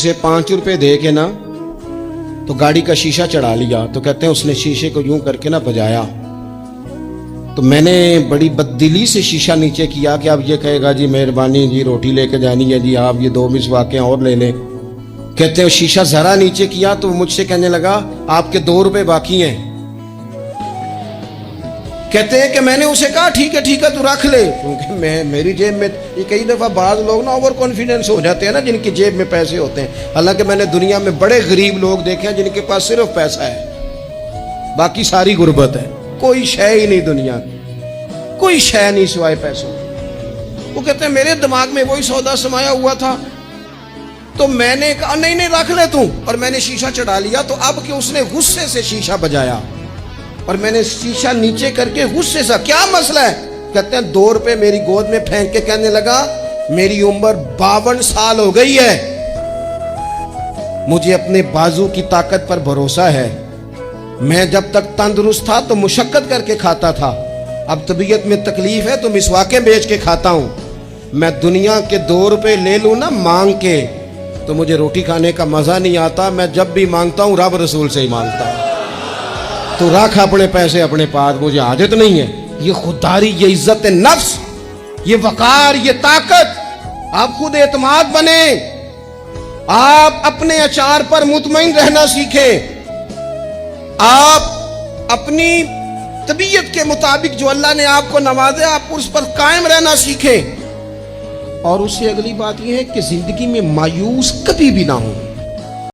उसे 5 रुपए दे के ना तो गाड़ी का शीशा चढ़ा लिया। तो कहते हैं उसने शीशे को यूं करके ना बजाया, तो मैंने बड़ी बददिली से शीशा नीचे किया कि अब ये कहेगा जी मेहरबानी जी रोटी लेके जानी है जी, आप ये 2 मिसवाकें और ले लें। कहते हैं शीशा जरा नीचे किया तो मुझसे कहने लगा आपके 2 रुपए बाकी हैं। कहते हैं कि मैंने उसे कहा ठीक है तू रख ले, क्योंकि मैं मेरी जेब में, ये कई दफा बाज लोग ना ओवर कॉन्फिडेंस हो जाते हैं ना जिनकी जेब में पैसे होते हैं। हालांकि मैंने दुनिया में बड़े गरीब लोग देखे हैं जिनके पास सिर्फ पैसा है, बाकी सारी गुर्बत है, कोई शय ही नहीं दुनिया की, कोई शय नहीं सिवाय पैसों। वो कहते हैं मेरे दिमाग में वही सौदा समाया हुआ था, तो मैंने कहा नहीं रख ले तू, और मैंने शीशा चढ़ा लिया। तो अब कि उसने गुस्से से शीशा बजाया और मैंने शीशा नीचे करके गुस्से से, क्या मसला है? कहते हैं 2 रुपए मेरी गोद में फेंक के कहने लगा मेरी उम्र 52 साल हो गई है, मुझे अपने बाजू की ताकत पर भरोसा है, मैं जब तक तंदुरुस्त था तो मुशक्कत करके खाता था, अब तबीयत में तकलीफ है तो मिसवाकें बेच के खाता हूं, मैं दुनिया के 2 रुपए ले लूं ना मांग के तो मुझे रोटी खाने का मजा नहीं आता, मैं जब भी मांगता हूं रब रसूल से ही मांगता हूं। तो रख अपने पैसे अपने पास, मुझे आदत नहीं है। ये खुददारी, ये इज्जत नफ्स, ये वकार, ये ताकत, आप खुद एतमाद बने, आप अपने अचार पर मुतमईन रहना सीखें, आप अपनी तबीयत के मुताबिक जो अल्लाह ने आपको नवाजे आप उस पर कायम रहना सीखें। और उससे अगली बात यह है कि जिंदगी में मायूस कभी भी ना हो।